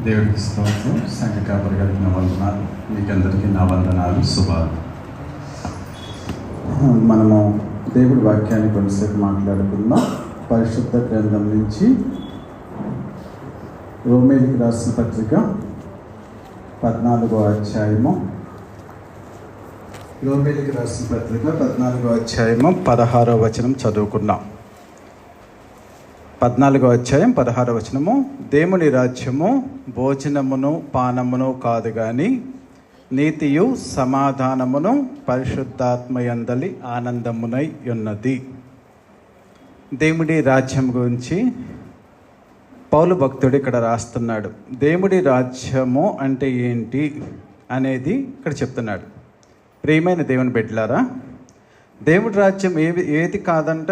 దేవుడికి స్తోత్రం. సంఘ కాపరి గారికి నా వందనాలు, మీకందరికీ నా వందనాలు, శుభాలు. మనము దేవుడి వాక్యాన్ని కొంతసేపు మాట్లాడుకుందాం. పరిశుద్ధ గ్రంథం నుంచి రోమేలికి రాసిన పత్రిక 14వ అధ్యాయము. రోమేలికి రాసిన పత్రిక 14వ అధ్యాయము 16వ వచనం చదువుకున్నాం. 14వ అధ్యాయం 16వ వచనము, దేవుని రాజ్యము భోజనమును పానమును కాదు కానీ నీతియు సమాధానమును పరిశుద్ధాత్మయందలి ఆనందమునై ఉన్నది. దేవుడి రాజ్యం గురించి పౌలు భక్తుడు ఇక్కడ రాస్తున్నాడు. దేవుడి రాజ్యము అంటే ఏంటి అనేది ఇక్కడ చెప్తున్నాడు. ప్రియమైన దేవుని బిడ్డలారా, దేవుడి రాజ్యం ఏది కాదంట?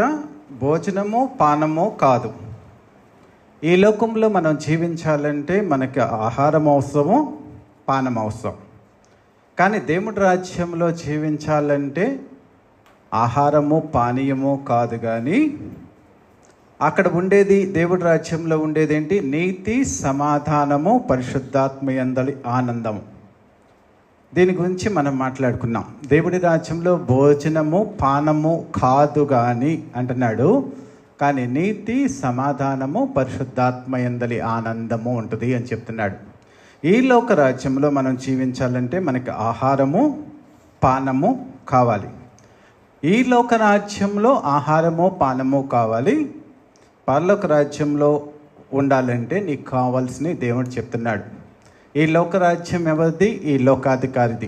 భోజనము పానము కాదు. ఈ లోకంలో మనం జీవించాలంటే మనకి ఆహారం అవసరము, పానం అవసరం. కానీ దేవుడి రాజ్యంలో జీవించాలంటే ఆహారము పానీయము కాదు, కానీ అక్కడ ఉండేది, దేవుడి రాజ్యంలో ఉండేది ఏంటి? నీతి, సమాధానము, పరిశుద్ధాత్మయందలి ఆనందము. దీని గురించి మనం మాట్లాడుకున్నాం. దేవుడి రాజ్యంలో భోజనము పానము కాదు కానీ అంటున్నాడు, కానీ నీతి, సమాధానము, పరిశుద్ధాత్మయందలి ఆనందము ఉంటుంది అని చెప్తున్నాడు. ఈ లోక రాజ్యంలో మనం జీవించాలంటే మనకి ఆహారము పానము కావాలి. ఈ లోక రాజ్యంలో ఆహారము పానము కావాలి. పరలోక రాజ్యంలో ఉండాలంటే నీకు కావాల్సిన దేవుడు చెప్తున్నాడు. ఈ లోకరాజ్యం ఎవరిది? ఈ లోకాధికారిది.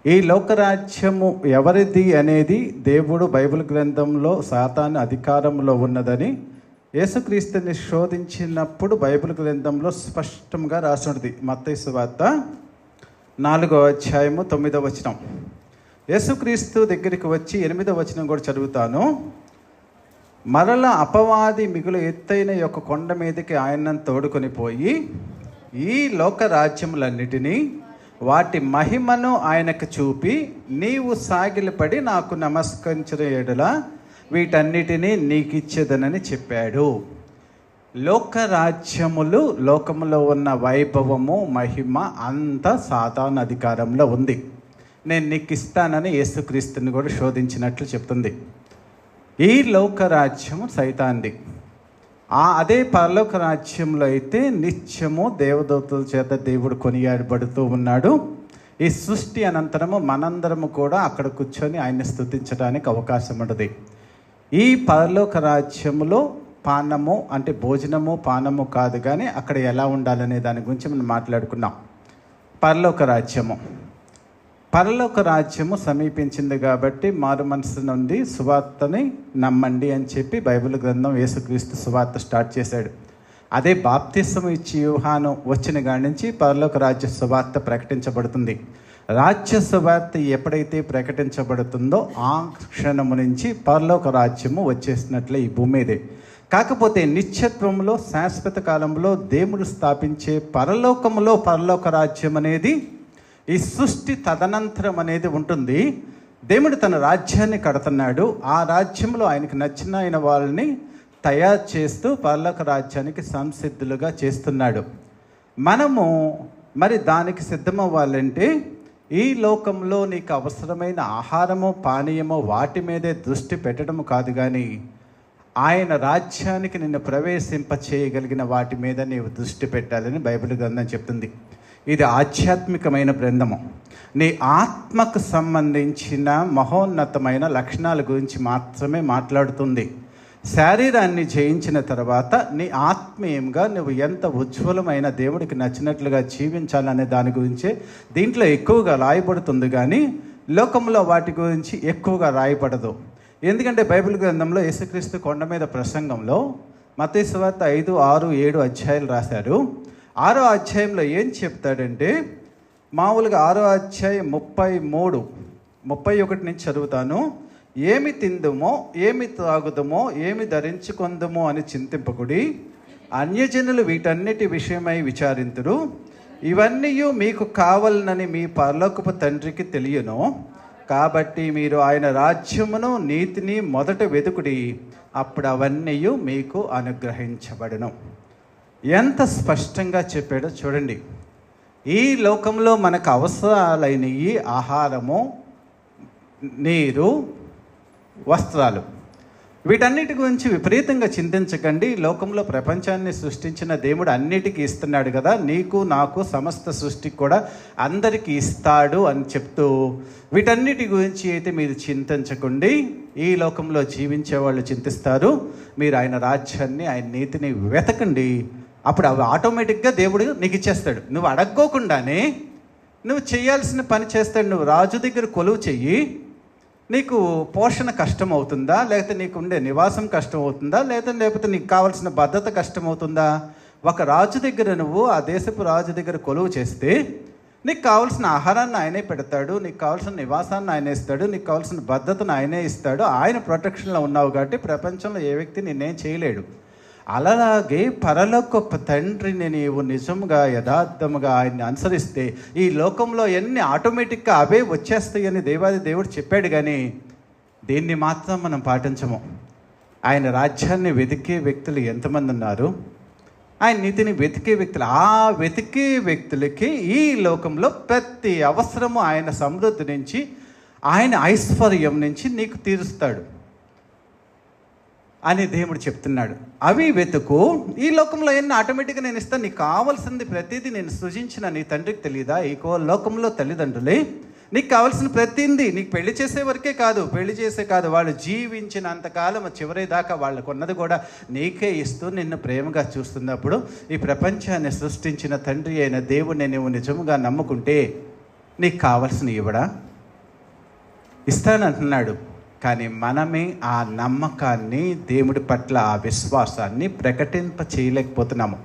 ఈ లోకరాజ్యము ఎవరిది అనేది దేవుడు బైబిల్ గ్రంథంలో సాతాను అధికారంలో ఉన్నదని యేసుక్రీస్తుని శోధించినప్పుడు బైబిల్ గ్రంథంలో స్పష్టంగా రాసినది. మత్తయి సువార్త 4వ అధ్యాయము 9వ వచనం. యేసుక్రీస్తు దగ్గరికి వచ్చి 8వ వచనం కూడా చదువుతాను. మరల అపవాది మిగులు ఎత్తైన యొక్క కొండ మీదకి ఆయనను తోడుకొని పోయి ఈ లోక రాజ్యములన్నిటినీ వాటి మహిమను ఆయనకు చూపి, నీవు సాగిలపడి నాకు నమస్కరించిన ఎడల వీటన్నిటినీ నీకు ఇచ్చేదనని చెప్పాడు. లోకరాజ్యములు, లోకములో ఉన్న వైభవము, మహిమ అంతా సాతాను అధికారంలో ఉంది. నేను నీకు ఇస్తానని యేసుక్రీస్తుని కూడా శోధించినట్లు చెప్తుంది. ఈ లోకరాజ్యము సైతాన్ది. అదే పరలోక రాజ్యంలో అయితే నిత్యము దేవదూతల చేత దేవుడు కొనియాడబడుతూ ఉన్నాడు. ఈ సృష్టి అనంతరము మనందరము కూడా అక్కడ కూర్చొని ఆయన్ని స్తుతించడానికి అవకాశం ఉంటుంది. ఈ పరలోక రాజ్యములో పానము అంటే భోజనము పానము కాదు, కానీ అక్కడ ఎలా ఉండాలనే దాని గురించి మనం మాట్లాడుకున్నాం. పరలోక రాజ్యము సమీపించింది కాబట్టి మారు మనసు నుండి సువార్తని నమ్మండి అని చెప్పి బైబిల్ గ్రంథం యేసుక్రీస్తు సువార్త స్టార్ట్ చేశాడు. అదే బాప్తిస్మం ఇచ్చి యోహాను వచ్చిన కాడి నుంచి పరలోక రాజ్య సువార్త ప్రకటించబడుతుంది. రాజ్య సువార్త ఎప్పుడైతే ప్రకటించబడుతుందో ఆ క్షణము నుంచి పరలోక రాజ్యము వచ్చేసినట్లే ఈ భూమి మీదే. కాకపోతే నిత్యత్వంలో, శాశ్వత కాలంలో దేవుడు స్థాపించే పరలోకములో పరలోక రాజ్యం అనేది, ఈ సృష్టి తదనంతరం అనేది ఉంటుంది. దేవుడు తన రాజ్యాన్ని కడుతున్నాడు. ఆ రాజ్యంలో ఆయనకు నచ్చిన ఆయన వాళ్ళని తయారు చేస్తూ పరలోక రాజ్యానికి సంసిద్ధులుగా చేస్తున్నాడు. మనము మరి దానికి సిద్ధమవ్వాలంటే ఈ లోకంలో నీకు అవసరమైన ఆహారము పానీయము వాటి మీదే దృష్టి పెట్టడం కాదు, కానీ ఆయన రాజ్యానికి నిన్ను ప్రవేశింప చేయగలిగిన వాటి మీద నీవు దృష్టి పెట్టాలని బైబిల్ గ్రంథం చెప్తుంది. ఇది ఆధ్యాత్మికమైన గ్రంథము. నీ ఆత్మకు సంబంధించిన మహోన్నతమైన లక్షణాల గురించి మాత్రమే మాట్లాడుతుంది. శరీరాన్ని జయించిన తర్వాత నీ ఆత్మీయంగా నువ్వు ఎంత ఉజ్వలమైన దేవుడికి నచ్చినట్లుగా జీవించాలనే దాని గురించే దీంట్లో ఎక్కువగా రాయబడుతుంది, కానీ లోకంలో వాటి గురించి ఎక్కువగా రాయబడదు. ఎందుకంటే బైబిల్ గ్రంథంలో యేసుక్రీస్తు కొండ మీద ప్రసంగంలో మత్తయి సువార్త 5, 6, 7 అధ్యాయాలు రాశారు. 6వ అధ్యాయంలో ఏం చెప్తాడంటే, మామూలుగా 6వ అధ్యాయం 33, 31 నుంచి చదువుతాను. ఏమి తిందుమో, ఏమి త్రాగుదమో, ఏమి ధరించుకొందుమో అని చింతింపకుడి, అన్యజనులు వీటన్నిటి విషయమై విచారింతురు. ఇవన్నీ మీకు కావాలనని మీ పరలోకపు తండ్రికి తెలియను. కాబట్టి మీరు ఆయన రాజ్యమును నీతిని మొదట వెతుకుడి, అప్పుడు అవన్నీ మీకు అనుగ్రహించబడును. ఎంత స్పష్టంగా చెప్పాడో చూడండి. ఈ లోకంలో మనకు అవసరాలైనవి ఆహారము, నీరు, వస్త్రాలు, వీటన్నిటి గురించి విపరీతంగా చింతించకండి. లోకంలో ప్రపంచాన్ని సృష్టించిన దేవుడు అన్నిటికీ ఇస్తున్నాడు కదా, నీకు నాకు సమస్త సృష్టికి కూడా అందరికీ ఇస్తాడు అని చెప్తూ, వీటన్నిటి గురించి అయితే మీరు చింతించకండి. ఈ లోకంలో జీవించే వాళ్ళు చింతిస్తారు. మీరు ఆయన రాజ్యాన్ని, ఆయన నీతిని వెతకండి. అప్పుడు అవి ఆటోమేటిక్గా దేవుడు నీకు ఇచ్చేస్తాడు. నువ్వు అడగకోకుండానే నువ్వు చేయాల్సిన పని చేస్తాడు. నువ్వు రాజు దగ్గర కొలువు చెయ్యి. నీకు పోషణ కష్టం అవుతుందా, లేకపోతే నీకు ఉండే నివాసం కష్టం అవుతుందా, లేకపోతే నీకు కావాల్సిన భద్రత కష్టం అవుతుందా? ఒక రాజు దగ్గర నువ్వు, ఆ దేశపు రాజు దగ్గర కొలువు చేస్తే నీకు కావాల్సిన ఆహారాన్ని ఆయనే పెడతాడు, నీకు కావాల్సిన నివాసాన్ని ఆయనే ఇస్తాడు, నీకు కావాల్సిన భద్రతను ఆయనే ఇస్తాడు. ఆయన ప్రొటెక్షన్లో ఉన్నావు కాబట్టి ప్రపంచంలో ఏ వ్యక్తి నిన్నేం చేయలేడు. అలాగే పరలోకపు తండ్రిని నీవు నిజంగా యథార్థముగా ఆయన్ని అనుసరిస్తే ఈ లోకంలో ఎన్ని ఆటోమేటిక్గా అవే వచ్చేస్తాయని దేవాది దేవుడు చెప్పాడు. కానీ దీన్ని మాత్రం మనం పాటించము. ఆయన రాజ్యాన్ని వెతికే వ్యక్తులు ఎంతమంది ఉన్నారు? ఆయన నీతిని వెతికే వ్యక్తులు, ఆ వెతికే వ్యక్తులకి ఈ లోకంలో ప్రతి అవసరము ఆయన సమృద్ధి నుంచి, ఆయన ఐశ్వర్యం నుంచి నీకు తీరుస్తాడు అని దేవుడు చెప్తున్నాడు. అవి వెతుకు, ఈ లోకంలో ఎన్ని ఆటోమేటిక్గా నేను ఇస్తాను. నీకు కావాల్సింది ప్రతిదీ నేను సృజించిన నీ తండ్రికి తెలీదా? ఈ లోకంలో తల్లిదండ్రులే నీకు కావాల్సిన ప్రతిదీ, నీకు పెళ్లి చేసే వరకే కాదు, పెళ్లి చేసే కాదు, వాళ్ళు జీవించినంతకాలం చివరి దాకా వాళ్ళకు ఉన్నది కూడా నీకే ఇస్తూ నిన్ను ప్రేమగా చూస్తున్నప్పుడు ఈ ప్రపంచాన్ని సృష్టించిన తండ్రి అయిన దేవుడిని నువ్వు నిజంగా నమ్ముకుంటే నీకు కావాల్సిన ఇవ్వడా? ఇస్తానంటున్నాడు. కానీ మనమే ఆ నమ్మకాన్ని, దేవుడి పట్ల ఆ విశ్వాసాన్ని ప్రకటింప చేయలేకపోతున్నాము.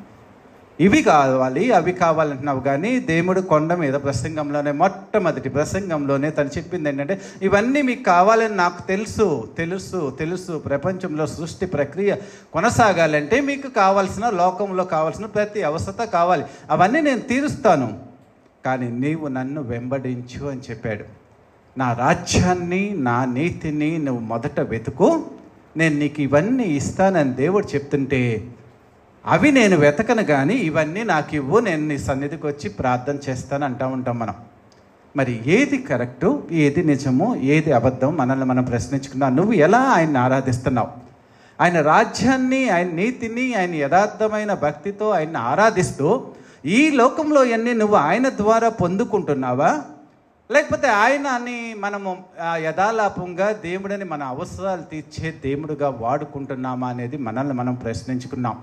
ఇవి కావాలి, అవి కావాలంటున్నావు. కానీ దేవుడు కొండ మీద ప్రసంగంలోనే, మొట్టమొదటి ప్రసంగంలోనే తను చెప్పింది ఏంటంటే, ఇవన్నీ మీకు కావాలని నాకు తెలుసు తెలుసు తెలుసు ప్రపంచంలో సృష్టి ప్రక్రియ కొనసాగాలంటే మీకు కావాల్సిన, లోకంలో కావాల్సిన ప్రతి అవసరత కావాలి, అవన్నీ నేను తీరుస్తాను. కానీ నీవు నన్ను వెంబడించు అని చెప్పాడు. నా రాజ్యాన్ని, నా నీతిని నువ్వు మొదట వెతుకు, నేను నీకు ఇవన్నీ ఇస్తానని దేవుడు చెప్తుంటే అవి నేను వెతకను. కానీ ఇవన్నీ నాకు ఇవ్వు, నేను నీ సన్నిధికి వచ్చి ప్రార్థన చేస్తాను అంటూ ఉంటాం మనం. మరి ఏది కరెక్టు, ఏది నిజము, ఏది అబద్ధం మనల్ని మనం ప్రశ్నించుకున్నా. నువ్వు ఎలా ఆయన్ని ఆరాధిస్తున్నావు? ఆయన రాజ్యాన్ని, ఆయన నీతిని, ఆయన యథార్థమైన భక్తితో ఆయన్ని ఆరాధిస్తూ ఈ లోకంలో అన్నీ నువ్వు ఆయన ద్వారా పొందుకుంటున్నావా? లేకపోతే ఆయనని మనము యథాలాపంగా దేవుడిని మన అవసరాలు తీర్చే దేవుడుగా వాడుకుంటున్నామా అనేది మనల్ని మనం ప్రశ్నించుకున్నాం.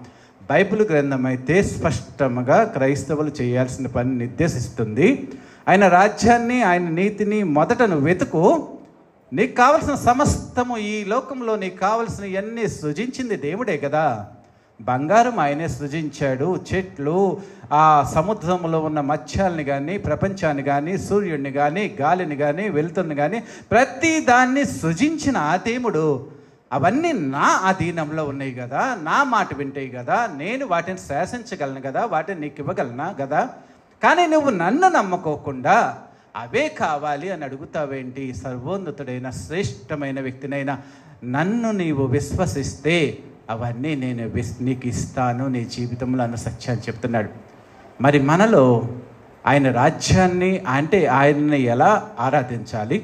బైబిల్ గ్రంథం అయితే స్పష్టంగా క్రైస్తవులు చేయాల్సిన పని నిర్దేశిస్తుంది. ఆయన రాజ్యాన్ని, ఆయన నీతిని మొదట నువ్వు వెతుకు. నీకు కావలసిన సమస్తము, ఈ లోకంలో నీకు కావలసిన ఇవన్నీ సృజించింది దేవుడే కదా. బంగారం ఆయనే సృజించాడు, చెట్లు, ఆ సముద్రంలో ఉన్న మత్స్యాలని కానీ, ప్రపంచాన్ని కానీ, సూర్యుడిని కానీ, గాలిని కానీ, వెలుతురుని కానీ, ప్రతి దాన్ని సృజించిన ఆ దేవుడు అవన్నీ నా అధీనంలో ఉన్నాయి కదా, నా మాట వింటాయి కదా, నేను వాటిని శాసించగలను కదా, వాటిని నీకు ఇవ్వగలనా కదా. కానీ నువ్వు నన్ను నమ్మకోకుండా అవే కావాలి అని అడుగుతావేంటి? సర్వోన్నతుడైన శ్రేష్టమైన వ్యక్తినైనా నన్ను నీవు విశ్వసిస్తే అవన్నీ నేను నీకు ఇస్తాను నీ జీవితంలో అన్న సత్యాన్ని చెప్తున్నాడు. మరి మనలో ఆయన రాజ్యాన్ని, అంటే ఆయన్ని ఎలా ఆరాధించాలి,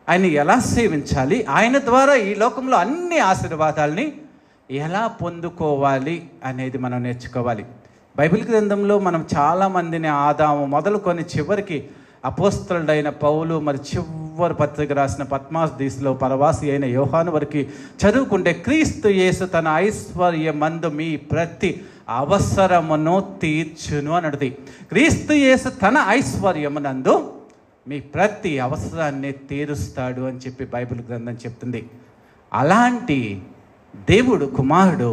ఆయన ఎలా సేవించాలి, ఆయన ద్వారా ఈ లోకంలో అన్ని ఆశీర్వాదాలని ఎలా పొందుకోవాలి అనేది మనం నేర్చుకోవాలి. బైబిల్ గ్రంథంలో మనం చాలామందిని, ఆదాము మొదలుకొని చివరికి అపోస్తలుడైన పౌలు, మరి చివరి పత్రిక రాసిన పద్మాస్ దీసులో పరవాసి అయిన యోహాను వరకు చదువుకుంటే, క్రీస్తు యేసు తన ఐశ్వర్యమందు మీ ప్రతి అవసరమును తీర్చును అన్నది. క్రీస్తు యేసు తన ఐశ్వర్యమునందు మీ ప్రతి అవసరాన్ని తీరుస్తాడు అని చెప్పి బైబిల్ గ్రంథం చెప్తుంది. అలాంటి దేవుడు కుమారుడు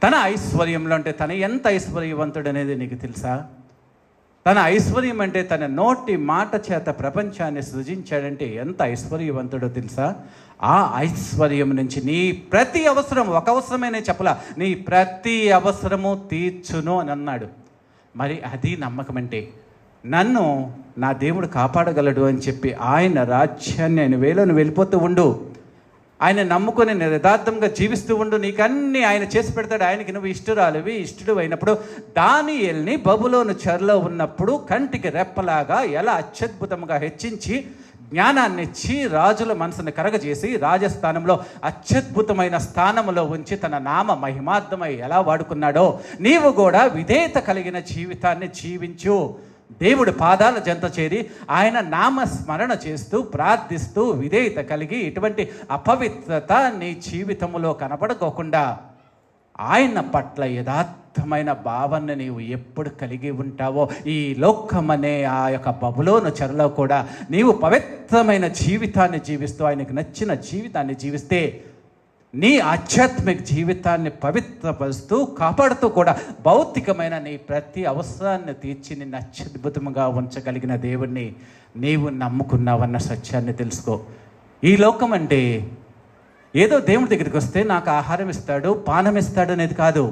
తన ఐశ్వర్యంలో, అంటే తన ఎంత ఐశ్వర్యవంతుడు అనేది నీకు తెలుసా? తన ఐశ్వర్యం అంటే తన నోటి మాట చేత ప్రపంచాన్ని సృజించాడంటే ఎంత ఐశ్వర్యవంతుడో తెలుసా? ఆ ఐశ్వర్యం నుంచి నీ ప్రతి అవసరం, ఒక అవసరమేనే చెప్పలా, నీ ప్రతి అవసరము తీర్చును అని అన్నాడు. మరి అది నమ్మకం అంటే, నన్ను నా దేవుడు కాపాడగలడు అని చెప్పి ఆయన రాజ్యాన్ని ఆయన వేలను వెళ్ళిపోతూ ఉండు. ఆయన నమ్ముకొని యథార్థంగా జీవిస్తూ ఉండు, నీకన్నీ ఆయన చేసి పెడతాడు. ఆయనకి నువ్వు ఇష్టుడు అయినప్పుడు దానియేలుని బబులోను చెరలో ఉన్నప్పుడు కంటికి రెప్పలాగా ఎలా అత్యద్భుతంగా హెచ్చించి జ్ఞానాన్ని ఇచ్చి రాజుల మనసుని కరగజేసి రాజస్థానంలో అత్యద్భుతమైన స్థానంలో ఉంచి తన నామ మహిమార్థమై ఎలా వాడుకున్నాడో నీవు కూడా విధేయత కలిగిన జీవితాన్ని జీవించు. దేవుడి పాదాల జంత చేరి ఆయన నామస్మరణ చేస్తూ ప్రార్థిస్తూ విధేయత కలిగి ఇటువంటి అపవిత్రత నీ జీవితంలో కనపడకోకుండా ఆయన పట్ల యథార్థమైన భావన నీవు ఎప్పుడు కలిగి ఉంటావో ఈ లోకమనే ఆ యొక్క బబులోను చెరలో కూడా నీవు పవిత్రమైన జీవితాన్ని జీవిస్తూ ఆయనకు నచ్చిన జీవితాన్ని జీవిస్తే నీ ఆధ్యాత్మిక జీవితాన్ని పవిత్రపరుస్తూ కాపాడుతూ కూడా భౌతికమైన నీ ప్రతి అవసరాన్ని తీర్చి నిన్ను అత్యద్భుతంగా ఉంచగలిగిన దేవుణ్ణి నీవు నమ్ముకున్నావన్న సత్యాన్ని తెలుసుకో. ఈ లోకం అంటే ఏదో దేవుడి దగ్గరికి వస్తే నాకు ఆహారం ఇస్తాడు, పానం ఇస్తాడు అనేది కాదు.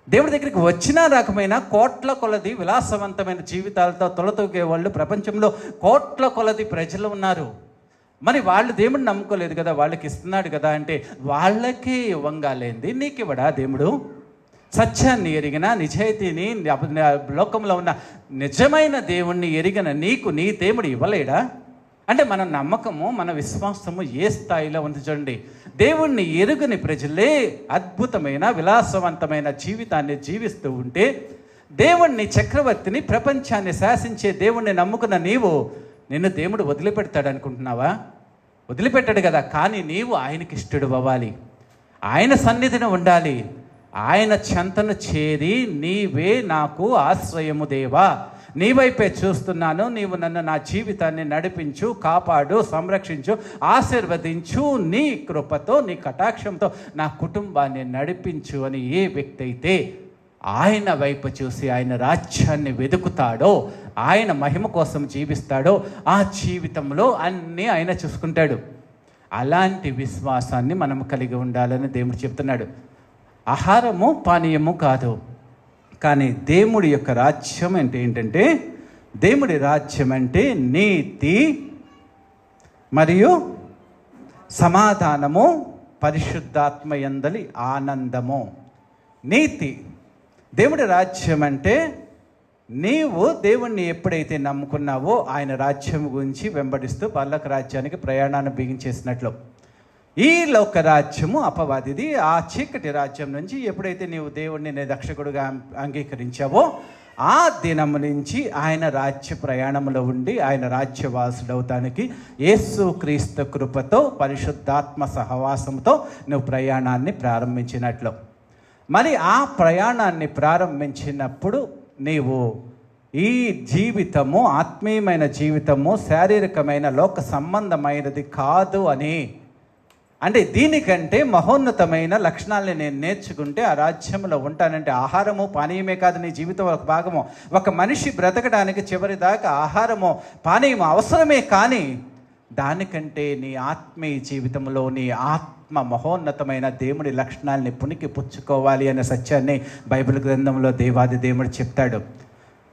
దేవుడి దగ్గరికి వచ్చినా రాకపోయినా కోట్ల కొలది విలాసవంతమైన జీవితాలతో తొలతూగే వాళ్ళు ప్రపంచంలో కోట్ల కొలది ప్రజలు ఉన్నారు. మరి వాళ్ళు దేవుడిని నమ్ముకోలేదు కదా, వాళ్ళకి ఇస్తున్నాడు కదా అంటే వాళ్ళకే ఇవ్వంగాలేంది నీకు ఇవ్వడా దేవుడు? సత్యాన్ని ఎరిగిన నిజాయితీని లోకంలో ఉన్న నిజమైన దేవుణ్ణి ఎరిగిన నీకు నీ దేవుడు ఇవ్వలేడా? అంటే మన నమ్మకము మన విశ్వాసము ఏ స్థాయిలో ఉంది చూడండి. దేవుణ్ణి ఎరుగని ప్రజలే అద్భుతమైన విలాసవంతమైన జీవితాన్ని జీవిస్తూ ఉంటే దేవుణ్ణి చక్రవర్తిని ప్రపంచాన్ని శాసించే దేవుణ్ణి నమ్ముకున్న నీవు నిన్ను దేవుడు వదిలిపెడతాడు అనుకుంటున్నావా? వదిలిపెట్టాడు కదా. కానీ నీవు ఆయనకి ఇష్టడు అవ్వాలి, ఆయన సన్నిధిని ఉండాలి, ఆయన చెంతను చేరి నీవే నాకు ఆశ్రయము దేవా, నీ వైపే చూస్తున్నాను, నీవు నన్ను నా జీవితాన్ని నడిపించు, కాపాడు, సంరక్షించు, ఆశీర్వదించు, నీ కృపతో నీ కటాక్షంతో నా కుటుంబాన్ని నడిపించు అని ఏ వ్యక్తి అయితే ఆయన వైపు చూసి ఆయన రాజ్యాన్ని వెతుకుతాడో, ఆయన మహిమ కోసం జీవిస్తాడో ఆ జీవితంలో అన్నీ ఆయన చూసుకుంటాడు. అలాంటి విశ్వాసాన్ని మనం కలిగి ఉండాలని దేవుడు చెప్తున్నాడు. ఆహారము పానీయము కాదు, కానీ దేవుడి యొక్క రాజ్యం అంటే ఏంటంటే, దేవుడి రాజ్యం అంటే నీతి మరియు సమాధానము, పరిశుద్ధాత్మ యందలి ఆనందము. నీతి. దేవుడి రాజ్యం అంటే నీవు దేవుణ్ణి ఎప్పుడైతే నమ్ముకున్నావో ఆయన రాజ్యం గురించి వెంబడిస్తూ పర్లోక రాజ్యానికి ప్రయాణాన్ని బిగించేసినట్లు. ఈ లోక రాజ్యము అపవాదిది. ఆ చీకటి రాజ్యం నుంచి ఎప్పుడైతే నీవు దేవుణ్ణి నీ రక్షకుడుగా అంగీకరించావో ఆ దినము నుంచి ఆయన రాజ్య ప్రయాణంలో ఉండి ఆయన రాజ్యవాసుడవుతానికి యేసుక్రీస్తు కృపతో పరిశుద్ధాత్మ సహవాసంతో నువ్వు ప్రయాణాన్ని ప్రారంభించినట్లు. మరి ఆ ప్రయాణాన్ని ప్రారంభించినప్పుడు నీవు ఈ జీవితము ఆత్మీయమైన జీవితము శారీరకమైన లోక సంబంధమైనది కాదు అని, అంటే దీనికంటే మహోన్నతమైన లక్షణాలని నేను నేర్చుకుంటే ఆ రాజ్యంలో ఉంటానంటే ఆహారము పానీయమే కాదు నీ జీవితం ఒక భాగము. ఒక మనిషి బ్రతకడానికి చివరిదాకా ఆహారము పానీయము అవసరమే, కానీ దానికంటే నీ ఆత్మీయ జీవితంలో నీ ఆత్మ మహోన్నతమైన దేవుడి లక్షణాలని పునికి పుచ్చుకోవాలి అనే సత్యాన్ని బైబిల్ గ్రంథంలో దేవాది దేవుడు చెప్తాడు.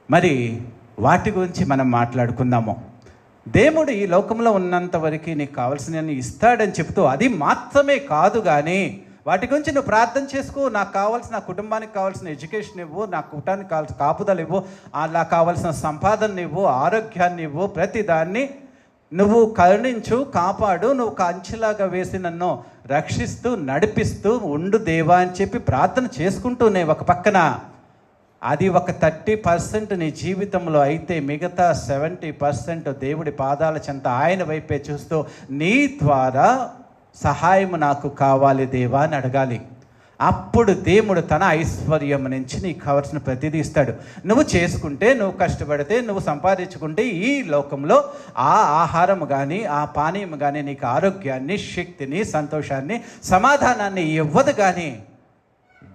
మరి వాటి గురించి మనం మాట్లాడుకుందాము. దేవుడు ఈ లోకంలో ఉన్నంత వరకు నీకు కావాల్సినవన్నీ ఇస్తాడని చెప్తూ అది మాత్రమే కాదు, కానీ వాటి గురించి నువ్వు ప్రార్థన చేసుకో. నాకు కావాల్సిన, నా కుటుంబానికి కావాల్సిన ఎడ్యుకేషన్ ఇవ్వు, నా కుటుంబానికి కావాల్సిన కాపుదలు ఇవ్వు, అలా కావాల్సిన సంపాదన ఇవ్వు, ఆరోగ్యాన్ని ఇవ్వు, ప్రతిదాన్ని నువ్వు కరుణించు, కాపాడు, నువ్వు కంచెలాగా వేసి నన్ను రక్షిస్తూ నడిపిస్తూ ఉండు దేవా అని చెప్పి ప్రార్థన చేసుకుంటూనే ఒక పక్కన అది ఒక 30% నీ జీవితంలో అయితే మిగతా 70% దేవుడి పాదాల చెంత ఆయన వైపే చూస్తూ నీ ద్వారా సహాయం నాకు కావాలి దేవా అని అడగాలి. అప్పుడు దేవుడు తన ఐశ్వర్యం నుంచి నీకు కావాల్సిన ప్రతిదీ ఇస్తాడు. నువ్వు చేసుకుంటే, నువ్వు కష్టపడితే, నువ్వు సంపాదించుకుంటే ఈ లోకంలో ఆ ఆహారం కానీ ఆ పానీయం కానీ నీకు ఆరోగ్యాన్ని, శక్తిని, సంతోషాన్ని, సమాధానాన్ని ఇవ్వదు. కానీ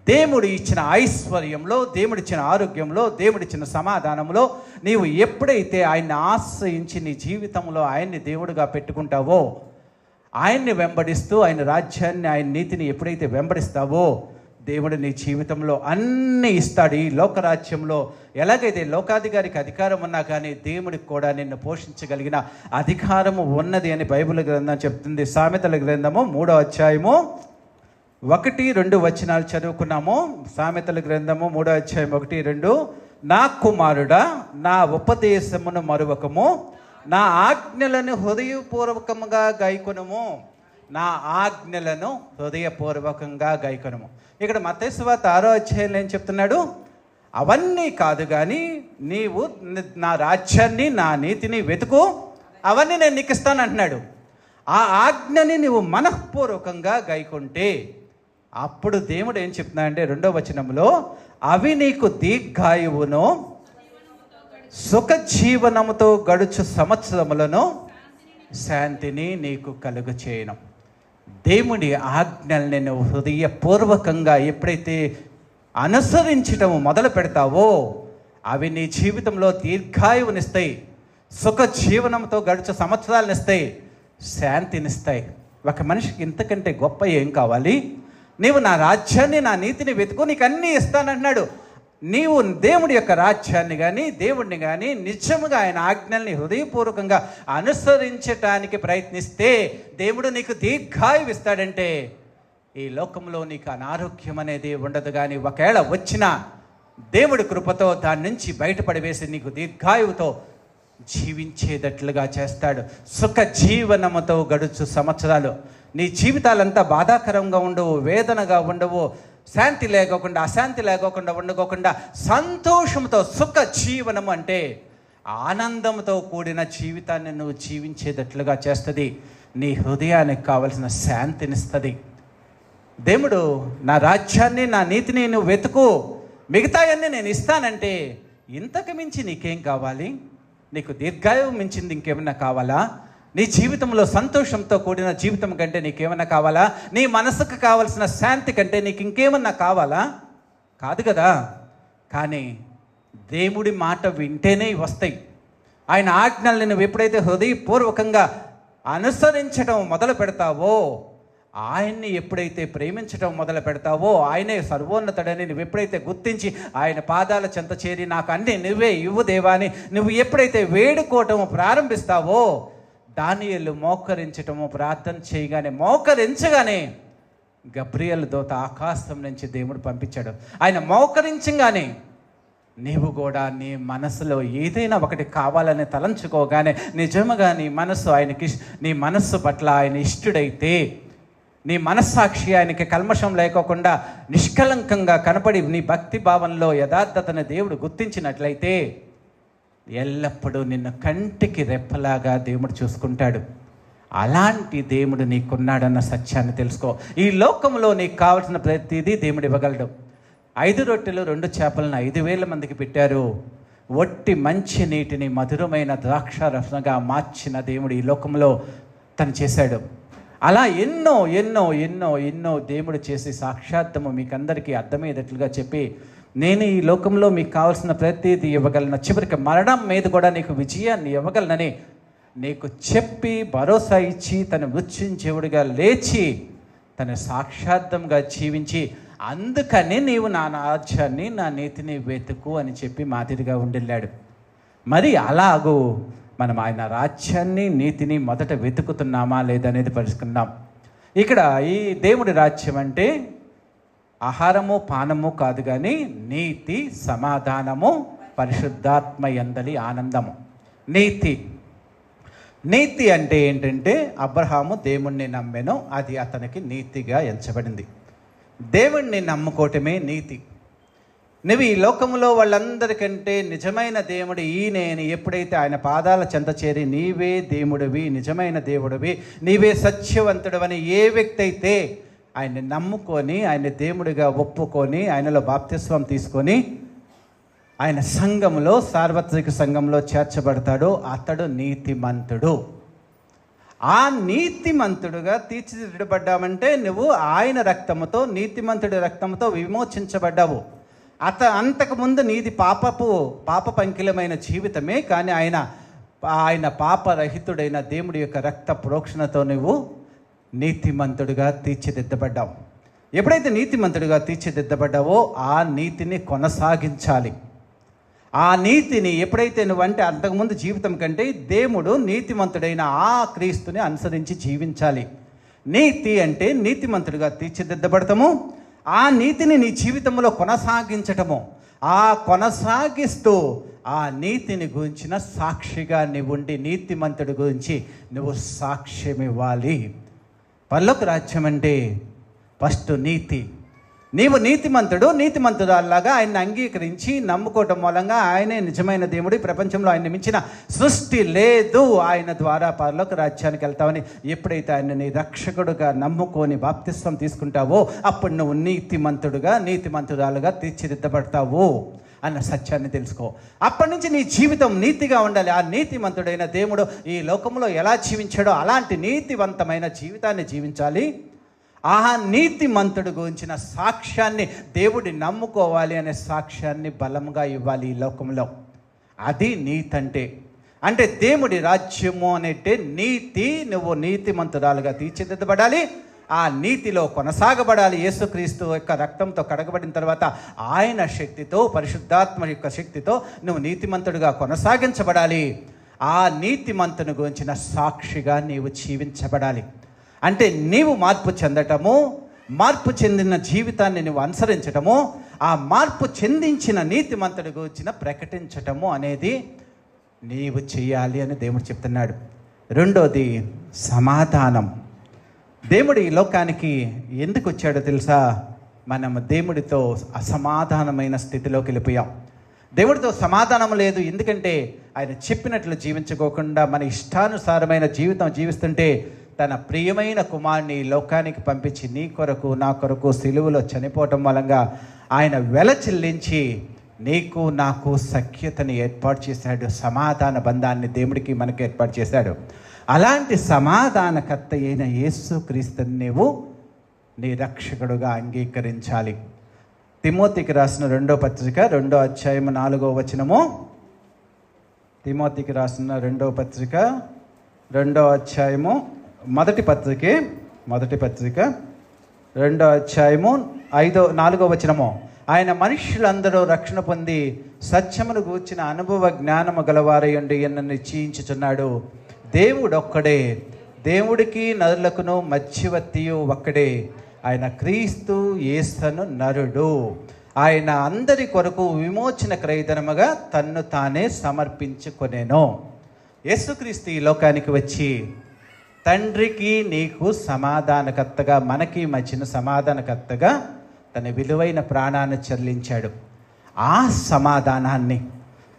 దేవుడు ఇచ్చిన ఐశ్వర్యంలో, దేవుడిచ్చిన ఆరోగ్యంలో, దేవుడిచ్చిన సమాధానంలో నీవు ఎప్పుడైతే ఆయన్ని ఆశ్రయించి నీ జీవితంలో ఆయన్ని దేవుడిగా పెట్టుకుంటావో, ఆయన్ని వెంబడిస్తూ ఆయన రాజ్యాన్ని, ఆయన నీతిని ఎప్పుడైతే వెంబడిస్తావో దేవుడు నీ జీవితంలో అన్నీ ఇస్తాడు. ఈ లోకరాజ్యంలో ఎలాగైతే లోకాధికారికి అధికారం ఉన్నా కానీ దేవుడికి కూడా నిన్ను పోషించగలిగిన అధికారము ఉన్నది అని బైబిల్ గ్రంథం చెప్తుంది. సామెతల గ్రంథము 3వ అధ్యాయము 1-2 వచనాలు చదువుకున్నాము. సామెతల గ్రంథము 3వ అధ్యాయం 1-2. నా కుమారుడా, నా ఉపదేశమును మరువకము, నా ఆజ్ఞలను హృదయపూర్వకంగా గైకొనుము. నా ఆజ్ఞలను హృదయపూర్వకంగా గైకొనుము. ఇక్కడ మత్తయి సువార్త 6వ అధ్యాయంలో ఏం చెప్తున్నాడు? అవన్నీ కాదు కానీ నీవు నా రాజ్యాన్ని, నా నీతిని వెతుకు, అవన్నీ నేను నీకు ఇస్తాను అంటున్నాడు. ఆ ఆజ్ఞని నువ్వు మనఃపూర్వకంగా గైకుంటే అప్పుడు దేవుడు ఏం చెప్తున్నాడంటే 2వ వచనంలో, అవి నీకు దీర్ఘాయువును సుఖజీవనముతో గడుచు సంవత్సరములను శాంతిని నీకు కలుగ చేయను. దేవుడి ఆజ్ఞల్ని నువ్వు హృదయపూర్వకంగా ఎప్పుడైతే అనుసరించటం మొదలు పెడతావో అవి నీ జీవితంలో దీర్ఘాయువునిస్తాయి, సుఖ జీవనంతో గడిచే సంవత్సరాలనిస్తాయి, శాంతినిస్తాయి. ఒక మనిషికి ఇంతకంటే గొప్ప ఏం కావాలి? నీవు నా రాజ్యాన్ని, నా నీతిని వెతుకు, నీకు అన్నీ ఇస్తానంటున్నాడు. నీవు దేవుడి యొక్క రాజ్యాన్ని కానీ దేవుడిని కానీ నిజముగా ఆయన ఆజ్ఞల్ని హృదయపూర్వకంగా అనుసరించటానికి ప్రయత్నిస్తే దేవుడు నీకు దీర్ఘాయువు ఇస్తాడంటే ఈ లోకంలో నీకు అనారోగ్యం అనేది ఉండదు. కానీ ఒకవేళ వచ్చినా దేవుడి కృపతో దాని నుంచి బయటపడివేసి నీకు దీర్ఘాయువుతో జీవించేటట్లుగా చేస్తాడు. సుఖ జీవనముతో గడుచు సంవత్సరాలు నీ జీవితాలంతా బాధాకరంగా ఉండవు, వేదనగా ఉండవు, శాంతి లేకోకుండా అశాంతి లేకోకుండా ఉండకోకుండా సంతోషంతో సుఖ జీవనం అంటే ఆనందంతో కూడిన జీవితాన్ని నువ్వు జీవించేటట్లుగా చేస్తుంది. నీ హృదయానికి కావలసిన శాంతినిస్తుంది. దేవుడు నా రాజ్యాన్ని, నా నీతిని నువ్వు వెతుకు, మిగతాయన్నీ నేను ఇస్తానంటే ఇంతకు మించి నీకేం కావాలి? నీకు దీర్ఘాయువు మించింది ఇంకేమన్నా కావాలా? నీ జీవితంలో సంతోషంతో కూడిన జీవితం కంటే నీకేమన్నా కావాలా? నీ మనసుకు కావాల్సిన శాంతి కంటే నీకు ఇంకేమన్నా కావాలా? కాదు కదా. కానీ దేవుడి మాట వింటేనే వస్తాయి. ఆయన ఆజ్ఞల్ని నువ్వు ఎప్పుడైతే హృదయపూర్వకంగా అనుసరించడం మొదలు పెడతావో, ఆయన్ని ఎప్పుడైతే ప్రేమించడం మొదలు పెడతావో, ఆయనే సర్వోన్నతుడని నువ్వు ఎప్పుడైతే గుర్తించి ఆయన పాదాల చెంత చేరి నాకు అన్నీ నువ్వే ఇవ్వు దేవా అని నువ్వు ఎప్పుడైతే వేడుకోవటము ప్రారంభిస్తావో, దానియేలు మోకరించటము ప్రార్థన చేయగానే మోకరించగానే గబ్రియల్ దూత ఆకాశం నుంచి దేవుడు పంపించాడు. ఆయన మోకరించగానే నీవు కూడా నీ మనసులో ఏదైనా ఒకటి కావాలని తలంచుకోగానే నిజముగా నీ మనస్సు పట్ల ఆయన ఇష్టడైతే, నీ మనస్సాక్షి ఆయనకి కల్మషం లేకోకుండా నిష్కలంకంగా కనపడి నీ భక్తి భావంలో యథార్థతను దేవుడు గుర్తించినట్లయితే ఎల్లప్పుడూ నిన్ను కంటికి రెప్పలాగా దేవుడు చూసుకుంటాడు. అలాంటి దేవుడు నీకున్నాడన్న సత్యాన్ని తెలుసుకో. ఈ లోకంలో నీకు కావాల్సిన ప్రతిదీ దేవుడు ఇవ్వగలడు. 5 రొట్టెలు 2 చేపలను 5,000 మందికి పెట్టారు. ఒట్టి మంచి నీటిని మధురమైన ద్రాక్ష రసంగా మార్చిన దేవుడు ఈ లోకంలో తను చేశాడు. అలా ఎన్నో ఎన్నో ఎన్నో ఎన్నో దేవుడు చేసి సాక్షాత్తము మీకందరికీ అర్థమయ్యేటట్లుగా చెప్పి, నేను ఈ లోకంలో మీకు కావాల్సిన ప్రతిదీ ఇవ్వగలను, చివరికి మరణం మీద కూడా నీకు విజయాన్ని ఇవ్వగలనని నీకు చెప్పి భరోసా ఇచ్చి తను మృత్యుంజయుడిగా లేచి తను సాక్షాత్తంగా జీవించి, అందుకని నీవు నా రాజ్యాన్ని, నా నీతిని వెతుకు అని చెప్పి మాదిరిగా ఉండిల్లాడు. మరి అలాగూ మనం ఆయన రాజ్యాన్ని, నీతిని మొదట వెతుకుతున్నామా లేదనేది పరిశీలిద్దాం. ఇక్కడ ఈ దేవుడి రాజ్యం అంటే ఆహారము పానము కాదు, కానీ నీతి, సమాధానము, పరిశుద్ధాత్మ యందలి ఆనందము. నీతి అంటే ఏంటంటే అబ్రహాము దేవుణ్ణి నమ్మెను, అది అతనికి నీతిగా ఎంచబడింది. దేవుణ్ణి నమ్ముకోవటమే నీతి. నువ్వు ఈ లోకంలో వాళ్ళందరికంటే నిజమైన దేవుడు ఈయనే అని ఎప్పుడైతే ఆయన పాదాల చెంత చేరి నీవే దేవుడివి, నిజమైన దేవుడివి, నీవే సత్యవంతుడవని ఏ వ్యక్తి అయితే ఆయన్ని నమ్ముకొని ఆయన దేవుడిగా ఒప్పుకొని ఆయనలో బాప్తిస్వం తీసుకొని ఆయన సంఘంలో, సార్వత్రిక సంఘంలో చేర్చబడతాడో అతడు నీతిమంతుడు. ఆ నీతిమంతుడుగా తీర్చిదిద్దబడ్డామంటే నువ్వు ఆయన రక్తముతో, నీతిమంతుడి రక్తంతో విమోచించబడ్డావు. అంతకుముందు నీది పాప పంకిలమైన జీవితమే, కానీ ఆయన పాపరహితుడైన దేవుడి యొక్క రక్త ప్రోక్షణతో నువ్వు నీతిమంతుడిగా తీర్చిదిద్దబడ్డావు. ఎప్పుడైతే నీతిమంతుడిగా తీర్చిదిద్దబడ్డావో ఆ నీతిని కొనసాగించాలి. ఆ నీతిని ఎప్పుడైతే నువ్వంటే అంతకుముందు జీవితం కంటే దేవుడు నీతిమంతుడైన ఆ క్రీస్తుని అనుసరించి జీవించాలి. నీతి అంటే నీతిమంతుడిగా తీర్చిదిద్దబడతాము, ఆ నీతిని నీ జీవితంలో కొనసాగించటము, ఆ కొనసాగిస్తూ ఆ నీతిని గురించిన సాక్షిగా నువ్వు ఉండి నీతిమంతుడి గురించి నువ్వు సాక్ష్యం ఇవ్వాలి. పరలోక రాజ్యం అంటే ఫస్ట్ నీతి. నీవు నీతిమంతురాల్లాగా ఆయన్ని అంగీకరించి నమ్ముకోవటం మూలంగా ఆయనే నిజమైన దేవుడు, ప్రపంచంలో ఆయన మించిన సృష్టి లేదు, ఆయన ద్వారా పరలోక రాజ్యానికి వెళ్తావని ఎప్పుడైతే ఆయన నీ రక్షకుడుగా నమ్ముకొని బాప్తిస్వం తీసుకుంటావో అప్పుడు నువ్వు నీతిమంతురాలుగా తీర్చిదిద్దబడతావు అన్న సత్యాన్ని తెలుసుకో. అప్పటి నుంచి నీ జీవితం నీతిగా ఉండాలి. ఆ నీతిమంతుడైన దేవుడు ఈ లోకంలో ఎలా జీవించాడో అలాంటి నీతివంతమైన జీవితాన్ని జీవించాలి. ఆ నీతిమంతుడు గురించిన సాక్ష్యాన్ని దేవుడి నమ్ముకోవాలి అనే సాక్ష్యాన్ని బలంగా ఇవ్వాలి ఈ లోకంలో. అది నీతి అంటే దేవుడి రాజ్యము అనేటే నీతి. నువ్వు నీతిమంతురాలుగా తీర్చిదిద్దబడాలి, ఆ నీతిలో కొనసాగబడాలి. యేసుక్రీస్తు యొక్క రక్తంతో కడగబడిన తర్వాత ఆయన శక్తితో, పరిశుద్ధాత్మ యొక్క శక్తితో నువ్వు నీతిమంతుడిగా కొనసాగించబడాలి. ఆ నీతిమంతుని గురించిన సాక్షిగా నీవు జీవించబడాలి. అంటే నీవు మార్పు చెందటము, మార్పు చెందిన జీవితాన్ని నువ్వు అనుసరించటము, ఆ మార్పు చెందించిన నీతిమంతుడి గురించిన ప్రకటించటము అనేది నీవు చేయాలి అని దేవుడు చెప్తున్నాడు. రెండోది సమాధానం. దేవుడు ఈ లోకానికి ఎందుకు వచ్చాడో తెలుసా? మనం దేవుడితో అసమాధానమైన స్థితిలోకి వెళ్ళిపోయాం. దేవుడితో సమాధానం లేదు. ఎందుకంటే ఆయన చెప్పినట్లు జీవించుకోకుండా మన ఇష్టానుసారమైన జీవితం జీవిస్తుంటే తన ప్రియమైన కుమారుని లోకానికి పంపించి నీ కొరకు నా కొరకు సిలువలో చనిపోవటం మూలంగా ఆయన వెల చెల్లించి నీకు నాకు సఖ్యతని ఏర్పాటు చేశాడు. సమాధాన బంధాన్ని దేవుడికి మనకు ఏర్పాటు చేశాడు. అలాంటి సమాధానకర్త అయిన యేసుక్రీస్తుని నీవు నీ రక్షకుడుగా అంగీకరించాలి. తిమోతికి రాసిన 2వ పత్రిక 2వ అధ్యాయం 4వ వచనము. తిమోతికి రాసిన 2వ పత్రిక 2వ అధ్యాయము మొదటి పత్రిక 2వ అధ్యాయము 4వ వచనము. ఆయన మనుష్యులందరూ రక్షణ పొంది సత్యమును గూర్చిన అనుభవ జ్ఞానము గలవారయుండి ఎన్న నిశ్చయించుచున్నాడు. దేవుడొక్కడే, దేవుడికి నరులకును మధ్యవర్తియు ఒక్కడే, ఆయన క్రీస్తు యేసును నరుడు. ఆయన అందరి కొరకు విమోచన క్రయధనముగా తన్ను తానే సమర్పించుకొనెను. యేసుక్రీస్తు ఈ లోకానికి వచ్చి తండ్రికి నీకు సమాధానకర్తగా, మనకి మధ్యన సమాధానకర్తగా తన విలువైన ప్రాణాన్ని చెల్లించాడు. ఆ సమాధానాన్ని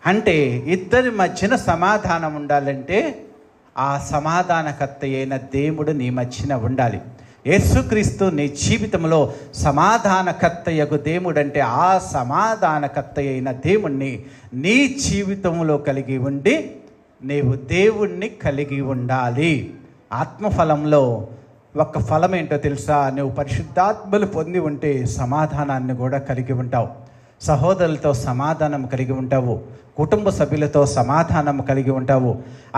అంటే ఇద్దరి మధ్యన సమాధానం ఉండాలంటే ఆ సమాధానకర్త అయిన దేవుడు నీ మధ్యన ఉండాలి. యేసుక్రీస్తు నీ జీవితంలో సమాధానకర్తయగు దేవుడు అంటే ఆ సమాధానకర్త అయిన దేవుణ్ణి నీ జీవితంలో కలిగి ఉండి నీవు దేవుణ్ణి కలిగి ఉండాలి. ఆత్మఫలంలో ఒక ఫలం ఏంటో తెలుసా? నువ్వు పరిశుద్ధాత్మలు పొంది ఉంటే సమాధానాన్ని కూడా కలిగి ఉంటావు, సహోదరులతో సమాధానం కలిగి ఉంటావు, కుటుంబ సభ్యులతో సమాధానం కలిగి ఉంటావు.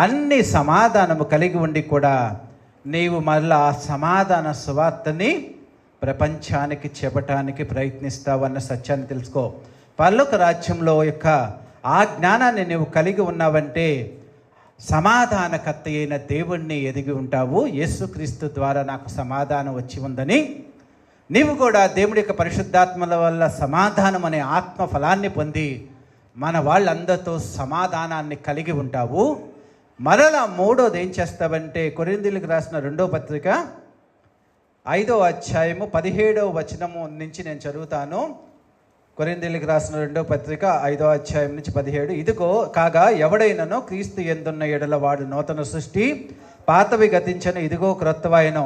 అన్ని సమాధానము కలిగి ఉండి కూడా నీవు మళ్ళా ఆ సమాధాన సువార్తని ప్రపంచానికి చెప్పటానికి ప్రయత్నిస్తావు అన్న సత్యాన్ని తెలుసుకో. పరలోక రాజ్యంలో యొక్క ఆ జ్ఞానాన్ని నువ్వు కలిగి ఉన్నావంటే సమాధానకర్త అయిన దేవుణ్ణి ఎదిగి ఉంటావు. యేసుక్రీస్తు ద్వారా నాకు సమాధానం వచ్చి ఉందని నీవు కూడా దేవుడి యొక్క పరిశుద్ధాత్మల వల్ల సమాధానం అనే ఆత్మ ఫలాన్ని పొంది మన వాళ్ళందరితో సమాధానాన్ని కలిగి ఉంటావు. మరలా మూడోది ఏం చేస్తావంటే కొరింథీయులకు రాసిన 2వ పత్రిక 5వ అధ్యాయము 17వ వచనము నుంచి నేను చదువుతాను. కొరింథీయులకు రాసిన 2వ పత్రిక 5వ అధ్యాయం నుంచి 17. ఇదిగో కాగా ఎవడైనను క్రీస్తు యందున్న ఎడల వాడు నూతన సృష్టి, పాతవి గతించను, ఇదిగో క్రొత్తవైన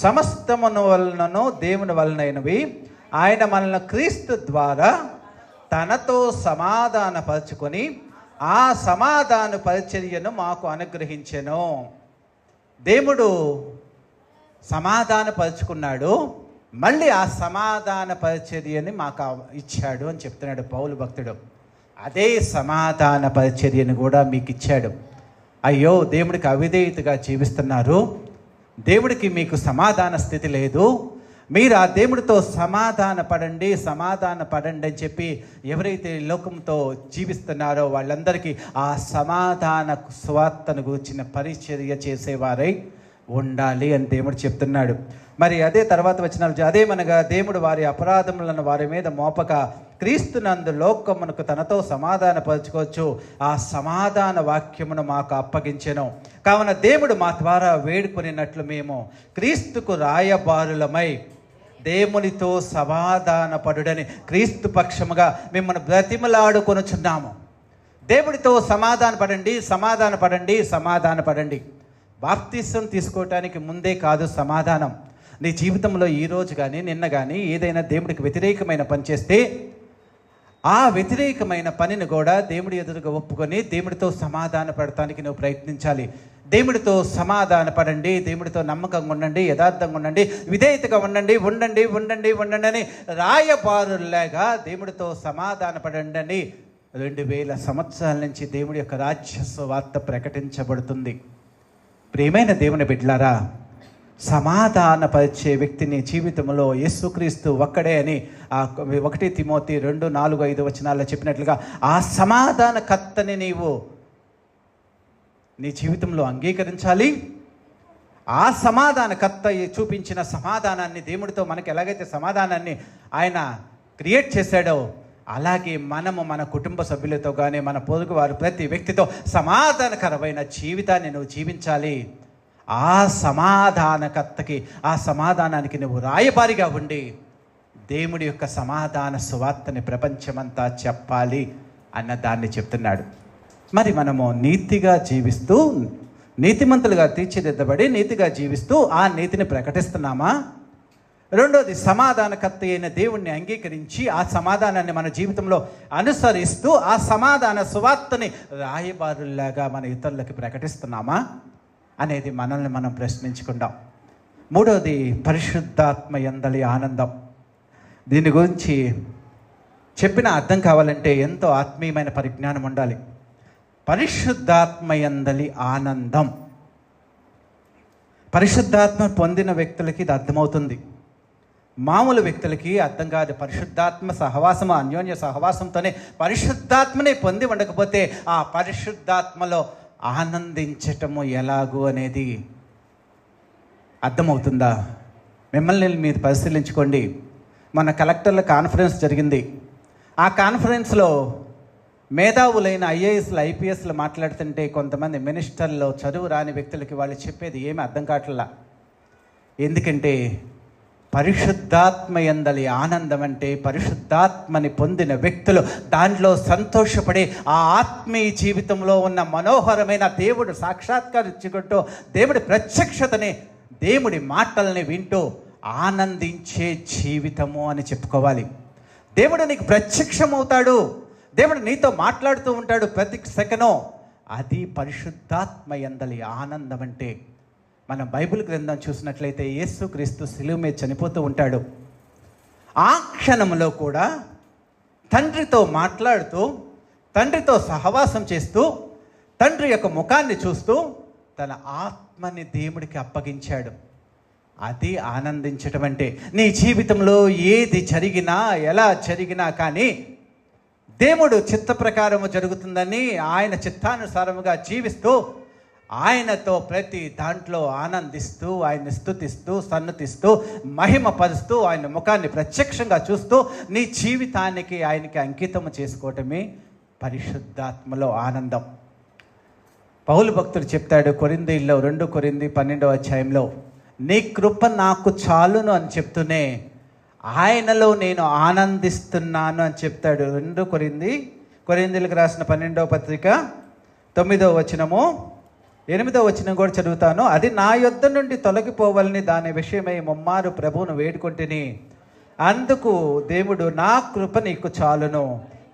సమస్తమును వలనను దేవుని వలనైనవి. ఆయన మనల్ని క్రీస్తు ద్వారా తనతో సమాధానపరచుకొని ఆ సమాధాన పరిచర్యను మాకు అనుగ్రహించెను. దేవుడు సమాధానపరుచుకున్నాడు, మళ్ళీ ఆ సమాధాన పరిచర్యని మాకు ఇచ్చాడు అని చెప్తున్నాడు పౌలు భక్తుడు. అదే సమాధాన పరిచర్యను కూడా మీకు ఇచ్చాడు. అయ్యో దేవుడికి అవిధేయతగా జీవిస్తున్నారు, దేవుడికి మీకు సమాధాన స్థితి లేదు, మీరు ఆ దేవుడితో సమాధాన పడండి అని చెప్పి ఎవరైతే లోకంతో జీవిస్తున్నారో వాళ్ళందరికీ ఆ సమాధాన సువార్తను గూర్చిన పరిచర్య చేసేవారై ఉండాలి అని దేవుడు చెప్తున్నాడు. మరి అదే తర్వాత వచనాలు, అదేమనగా దేవుడు వారి అపరాధములను వారి మీద మోపక క్రీస్తునందు లోకమునకు తనతో సమాధానపరచుకోవచ్చు ఆ సమాధాన వాక్యమును మాకు అప్పగించెను. కావున దేవుడు మా ద్వారా వేడుకొనినట్లు మేము క్రీస్తుకు రాయబారులమై దేవునితో సమాధానపడుడని క్రీస్తు పక్షముగా మిమ్మల్ని బ్రతిమలాడుకొనుచున్నాము. దేవుడితో సమాధానపడండి. బాప్తిసం తీసుకోవటానికి ముందే కాదు సమాధానం. నీ జీవితంలో ఈరోజు కానీ నిన్న కానీ ఏదైనా దేవుడికి వ్యతిరేకమైన పని చేస్తే ఆ వ్యతిరేకమైన పనిని కూడా దేవుడి ఎదురుగా ఒప్పుకొని దేవుడితో సమాధాన పడటానికి నువ్వు ప్రయత్నించాలి. దేవుడితో సమాధానపడండి, దేవుడితో నమ్మకంగా ఉండండి, యథార్థంగా ఉండండి, విధేయతగా ఉండండి అని రాయబారులాగా దేవుడితో సమాధానపడండి అని 2000 సంవత్సరాల నుంచి దేవుడి యొక్క రాజ్య సువార్త ప్రకటించబడుతుంది. ప్రియమైన దేవుని బిడ్డలారా, సమాధానపరిచే వ్యక్తిని జీవితంలో యేసుక్రీస్తు ఒక్కడే అని 1 తిమోతి 2:4-5 వచనాల్లో చెప్పినట్లుగా ఆ సమాధానకర్తని నీవు నీ జీవితంలో అంగీకరించాలి. ఆ సమాధానకర్త చూపించిన సమాధానాన్ని, దేవుడితో మనకి ఎలాగైతే సమాధానాన్ని ఆయన క్రియేట్ చేశాడో అలాగే మనము మన కుటుంబ సభ్యులతో కానీ మన పొరుగు వారు ప్రతి వ్యక్తితో సమాధానకరమైన జీవితాన్ని నువ్వు జీవించాలి. ఆ సమాధానకర్తకి, ఆ సమాధానానికి నువ్వు రాయబారిగా ఉండి దేవుడి యొక్క సమాధాన సువార్తని ప్రపంచమంతా చెప్పాలి అన్న దాన్ని చెప్తున్నాడు. మరి మనము నీతిగా జీవిస్తూ, నీతిమంతులుగా తీర్చిదిద్దబడి నీతిగా జీవిస్తూ ఆ నీతిని ప్రకటిస్తున్నామా? రెండోది, సమాధానకర్త అయిన దేవుణ్ణి అంగీకరించి ఆ సమాధానాన్ని మన జీవితంలో అనుసరిస్తూ ఆ సమాధాన సువార్తని రాయబారులాగా మన ఇతరులకి ప్రకటిస్తున్నామా అనేది మనల్ని మనం ప్రశ్నించుకుందాం. మూడోది, పరిశుద్ధాత్మ యందలి ఆనందం. దీని గురించి చెప్పిన అర్థం కావాలంటే ఎంతో ఆత్మీయమైన పరిజ్ఞానం ఉండాలి. పరిశుద్ధాత్మ యందలి ఆనందం. పరిశుద్ధాత్మ పొందిన వ్యక్తులకి ఇది అర్థమవుతుంది, మామూలు వ్యక్తులకి అర్థం కాదు. పరిశుద్ధాత్మ సహవాసము, అన్యోన్య సహవాసంతోనే పరిశుద్ధాత్మనే పొంది ఉండకపోతే ఆ పరిశుద్ధాత్మలో ఆనందించటము ఎలాగూ అనేది అర్థమవుతుందా? మిమ్మల్ని మీరు పరిశీలించుకోండి. మన కలెక్టర్ల కాన్ఫరెన్స్ జరిగింది. ఆ కాన్ఫరెన్స్లో మేధావులైన ఐఏఎస్లు, ఐపీఎస్లు మాట్లాడుతుంటే కొంతమంది మినిస్టర్లు, చదువు రాని వ్యక్తులకి వాళ్ళు చెప్పేది ఏమీ అర్థం కావట్లా. ఎందుకంటే పరిశుద్ధాత్మ యందలి ఆనందం అంటే పరిశుద్ధాత్మని పొందిన వ్యక్తులు దాంట్లో సంతోషపడి ఆ ఆత్మీయ జీవితంలో ఉన్న మనోహరమైన దేవుడు సాక్షాత్కరించుకుంటూ దేవుడి ప్రత్యక్షతని, దేవుడి మాటల్ని వింటూ ఆనందించే జీవితము అని చెప్పుకోవాలి. దేవుడు నీకు ప్రత్యక్షమవుతాడు, దేవుడు నీతో మాట్లాడుతూ ఉంటాడు ప్రతి సెకను. అది పరిశుద్ధాత్మ యందలి ఆనందం అంటే. మనం బైబిల్ గ్రంథం చూసినట్లయితే యేసుక్రీస్తు శిలువ మీద చనిపోతూ ఉంటాడు. ఆ క్షణంలో కూడా తండ్రితో మాట్లాడుతూ, తండ్రితో సహవాసం చేస్తూ, తండ్రి యొక్క ముఖాన్ని చూస్తూ తన ఆత్మని దేవుడికి అప్పగించాడు. అది ఆనందించటం అంటే. నీ జీవితంలో ఏది జరిగినా, ఎలా జరిగినా కానీ దేవుడు చిత్త ప్రకారము జరుగుతుందని ఆయన చిత్తానుసారముగా జీవిస్తూ ఆయనతో ప్రతి దాంట్లో ఆనందిస్తూ, ఆయన్ని స్తుతిస్తూ, సన్నతిస్తూ, మహిమపరుస్తూ, ఆయన ముఖాన్ని ప్రత్యక్షంగా చూస్తూ నీ జీవితానికి ఆయనకి అంకితము చేసుకోవటమే పరిశుద్ధాత్మలో ఆనందం. పౌలు భక్తుడు చెప్తాడు కొరింథీయుల్లో 2 కొరింథీ 12వ అధ్యాయంలో, నీ కృప నాకు చాలును అని చెప్తూనే ఆయనలో నేను ఆనందిస్తున్నాను అని చెప్తాడు. 2 కొరింథీయులకు రాసిన 12వ పత్రిక 9వ వచనము 8వ వచనం కూడా చదువుతాను. అది నా యొద్ద నుండి తొలగిపోవాలని దాని విషయమై ముమ్మారు ప్రభువును వేడుకుంటుని, అందుకు దేవుడు నా కృప నీకు చాలును,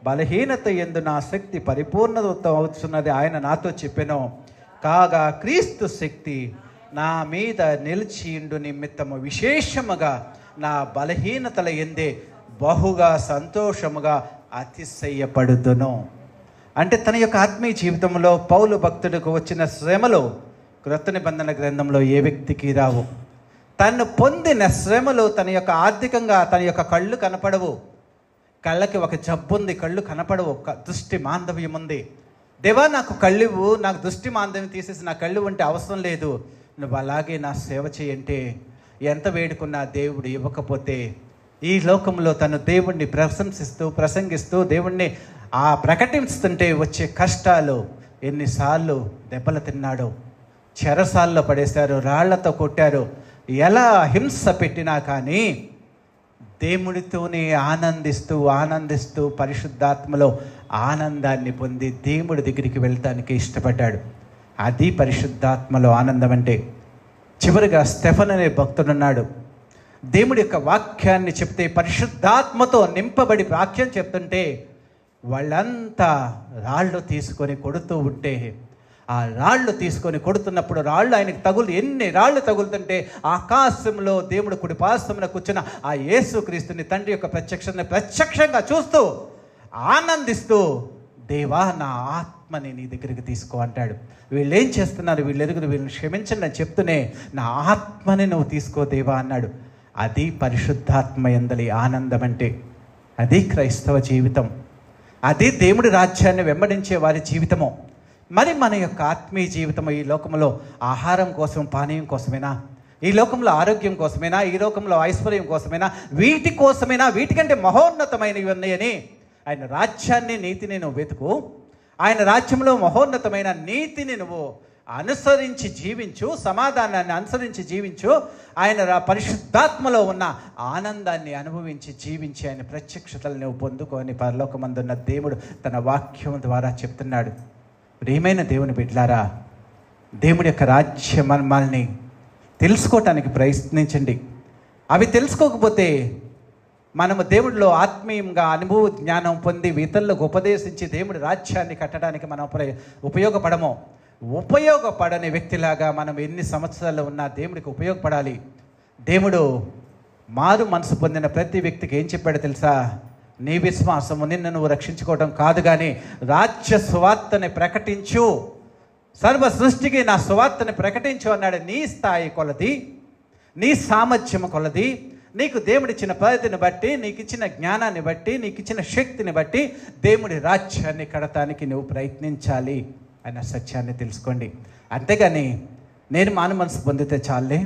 బలహీనత యందు నా శక్తి పరిపూర్ణత అవుతున్నది ఆయన నాతో చెప్పెను. కాగా క్రీస్తు శక్తి నా మీద నిలిచియుండు నిమిత్తము విశేషముగా నా బలహీనతల యందే బహుగా సంతోషముగా అతిశయపడుదును. అంటే తన యొక్క ఆత్మీయ జీవితంలో పౌలు భక్తుడికి వచ్చిన శ్రమలు క్రొత్త నిబంధన గ్రంథంలో ఏ వ్యక్తికి రావు. తను పొందిన శ్రమలు తన యొక్క ఆర్థికంగా తన యొక్క కళ్ళు కనపడవు, కళ్ళకి ఒక జబ్బు ఉంది, కళ్ళు కనపడవు, దృష్టి మాందవ్యం ఉంది. దేవా నాకు కళ్ళివ్వు, నాకు దృష్టి మాందవ్యం తీసేసి నా కళ్ళు ఉంటే అవసరం లేదు, నువ్వు అలాగే నా సేవ చేయంటే ఎంత వేడుకున్నా దేవుడు ఇవ్వకపోతే ఈ లోకంలో తను దేవుణ్ణి ప్రసంగిస్తూ దేవుణ్ణి ప్రకటిస్తుంటే వచ్చే కష్టాలు, ఎన్నిసార్లు దెబ్బలు తిన్నాడో, చెరసాల్లో పడేశారు, రాళ్లతో కొట్టారు, ఎలా హింస పెట్టినా కానీ దేవుడితోనే ఆనందిస్తూ పరిశుద్ధాత్మలో ఆనందాన్ని పొంది దేవుడి దగ్గరికి వెళ్తానికి ఇష్టపడ్డాడు. అది పరిశుద్ధాత్మలో ఆనందం అంటే. చివరిగా స్టెఫన్ అనే భక్తుడున్నాడు. దేవుడి యొక్క వాక్యాన్ని చెప్తే, పరిశుద్ధాత్మతో నింపబడి వాక్యం చెప్తుంటే వాళ్ళంతా రాళ్ళు తీసుకొని కొడుతూ ఉంటే, ఆ రాళ్ళు తీసుకొని కొడుతున్నప్పుడు రాళ్ళు ఆయనకు ఎన్ని రాళ్ళు తగులుతుంటే ఆకాశంలో దేవుడు కుడిపార్శ్వమున కూర్చున్న ఆ యేసుక్రీస్తుని తండ్రి యొక్క ప్రత్యక్షంగా చూస్తూ ఆనందిస్తూ, దేవా నా ఆత్మని నీ దగ్గరికి తీసుకో అంటాడు. వీళ్ళు ఏం చేస్తున్నారు, వీళ్ళని క్షమించండి అని చెప్తూనే నా ఆత్మని నువ్వు తీసుకో దేవా అన్నాడు. అది పరిశుద్ధాత్మ యందలి ఆనందం అంటే. అది క్రైస్తవ జీవితం, అది దేవుడి రాజ్యాన్ని వెంబడించే వారి జీవితము. మరి మన యొక్క ఆత్మీయ జీవితం ఈ లోకంలో ఆహారం కోసం, పానీయం కోసమేనా? ఈ లోకంలో ఆరోగ్యం కోసమేనా? ఈ లోకంలో ఐశ్వర్యం కోసమేనా? వీటి కోసమేనా? వీటికంటే మహోన్నతమైనవి ఉన్నాయని ఆయన రాజ్యాన్ని, నీతిని నువ్వు వెతుకు. ఆయన రాజ్యంలో మహోన్నతమైన నీతిని నువ్వు అనుసరించి జీవించు, సమాధానాన్ని అనుసరించి జీవించు, ఆయన పరిశుద్ధాత్మలో ఉన్న ఆనందాన్ని అనుభవించి జీవించి ఆయన ప్రత్యక్షతలు నువ్వు పొందుకొని పరలోకమందున్న దేవుడు తన వాక్యం ద్వారా చెప్తున్నాడు. ప్రియమైన దేవుని బిడ్డలారా, దేవుడి యొక్క రాజ్య మర్మాల్ని తెలుసుకోవటానికి ప్రయత్నించండి. అవి తెలుసుకోకపోతే మనము దేవుడిలో ఆత్మీయంగా అనుభవ జ్ఞానం పొంది ఇతరులకు ఉపదేశించి దేవుడి రాజ్యాన్ని కట్టడానికి మనం ఉపయోగపడని వ్యక్తిలాగా మనం ఎన్ని సంవత్సరాలు ఉన్నా దేవుడికి ఉపయోగపడాలి. దేవుడు మారు మనసు పొందిన ప్రతి వ్యక్తికి ఏం చెప్పాడో తెలుసా? నీ విశ్వాసము నిన్ను నువ్వు రక్షించుకోవడం కాదు, కానీ రాజ్య సువార్తని ప్రకటించు, సర్వ సృష్టికి నా సువార్తని ప్రకటించు అన్నాడు. నీ స్థాయి కొలది, నీ సామర్థ్యము కొలది, నీకు దేవుడిచ్చిన పద్ధతిని బట్టి, నీకు ఇచ్చిన జ్ఞానాన్ని బట్టి, నీకు ఇచ్చిన శక్తిని బట్టి దేవుడి రాజ్యాన్ని కడటానికి నువ్వు ప్రయత్నించాలి అన్న సత్యాన్ని తెలుసుకోండి. అంతేగాని నేను మాను మనసు పొందితే చాలే,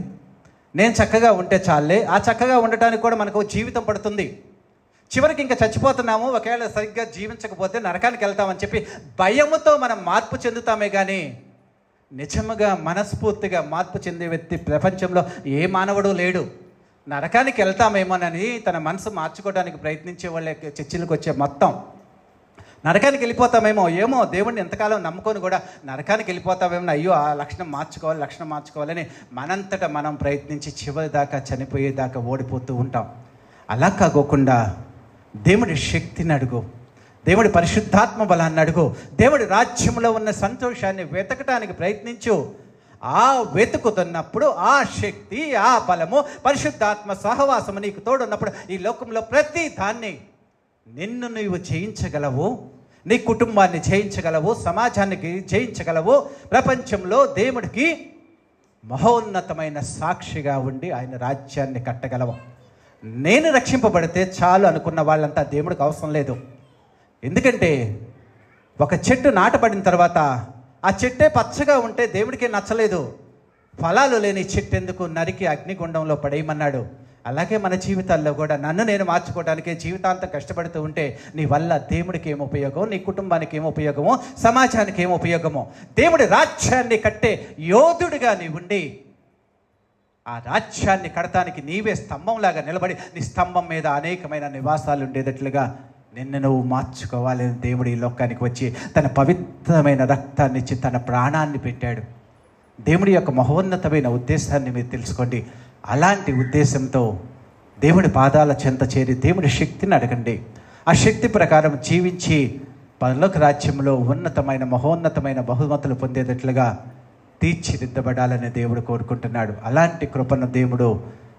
నేను చక్కగా ఉంటే చాలే, ఆ చక్కగా ఉండటానికి కూడా మనకు జీవితం పడుతుంది. చివరికి ఇంకా చచ్చిపోతున్నాము, ఒకవేళ సరిగ్గా జీవించకపోతే నరకానికి వెళ్తామని చెప్పి భయముతో మనం మార్పు చెందుతామే కానీ నిజముగా మనస్ఫూర్తిగా మార్పు చెందే వ్యక్తి ప్రపంచంలో ఏ మానవుడు లేడు. నరకానికి వెళ్తామేమోనని తన మనసు మార్చుకోవడానికి ప్రయత్నించే వాళ్ళ చర్చిలకు వచ్చే మొత్తం నరకానికి వెళ్ళిపోతామేమో, ఏమో దేవుడిని ఎంతకాలం నమ్ముకొని కూడా నరకానికి వెళ్ళిపోతామేమో, అయ్యో ఆ లక్షణం మార్చుకోవాలని మనంతటా మనం ప్రయత్నించి చివరి దాకా చనిపోయేదాకా ఓడిపోతూ ఉంటాం. అలా కాకోకుండా దేవుడి శక్తిని అడుగు, దేవుడి పరిశుద్ధాత్మ బలాన్ని అడుగు, దేవుడి రాజ్యంలో ఉన్న సంతోషాన్ని వెతకటానికి ప్రయత్నించు. ఆ వెతుకుతున్నప్పుడు ఆ శక్తి, ఆ బలము, పరిశుద్ధాత్మ సహవాసము నీకు తోడున్నప్పుడు ఈ లోకంలో ప్రతి దాన్ని నిన్ను నీవు జయించగలవు, నీ కుటుంబాన్ని జయించగలవు, సమాజానికి జయించగలవు, ప్రపంచంలో దేవుడికి మహోన్నతమైన సాక్షిగా ఉండి ఆయన రాజ్యాన్ని కట్టగలవు. నేను రక్షింపబడితే చాలు అనుకున్న వాళ్ళంతా దేవుడికి అవసరం లేదు. ఎందుకంటే ఒక చెట్టు నాటబడిన తర్వాత ఆ చెట్టే పచ్చగా ఉంటే దేవుడికి నచ్చలేదు. ఫలాలు లేని చెట్టు ఎందుకు నరికి అగ్నిగుండంలో పడేయమన్నాడు. అలాగే మన జీవితాల్లో కూడా నన్ను నేను మార్చుకోవడానికి జీవితాంతం కష్టపడుతూ ఉంటే నీ వల్ల దేవుడికి ఏం ఉపయోగం, నీ కుటుంబానికి ఏం ఉపయోగమో, సమాజానికి ఏం ఉపయోగమో. దేవుడి రాజ్యాన్ని కట్టే యోధుడిగా నీ ఉండి ఆ రాజ్యాన్ని కడటానికి నీవే స్తంభంలాగా నిలబడి నీ స్తంభం మీద అనేకమైన నివాసాలు ఉండేటట్లుగా నిన్ను నువ్వు మార్చుకోవాలని దేవుడు ఈ లోకానికి వచ్చి తన పవిత్రమైన రక్తాన్ని ఇచ్చి తన ప్రాణాన్ని పెట్టాడు. దేవుడి యొక్క మహోన్నతమైన ఉద్దేశాన్ని మీరు తెలుసుకోండి. అలాంటి ఉద్దేశంతో దేవుడి పాదాల చెంత చేరి దేవుడి శక్తిని అడగండి. ఆ శక్తి ప్రకారం జీవించి పరలోక రాజ్యంలో ఉన్నతమైన మహోన్నతమైన బహుమతులు పొందేటట్లుగా తీర్చిదిద్దబడాలని దేవుడు కోరుకుంటున్నాడు. అలాంటి కృపను దేవుడు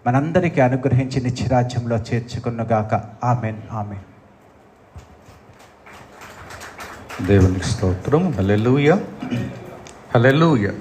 మనందరికీ అనుగ్రహించి నిత్యరాజ్యంలో చేర్చుకున్నగాక. Amen, amen. దేవునికి స్తోత్రం. హల్లెలూయా, హల్లెలూయా.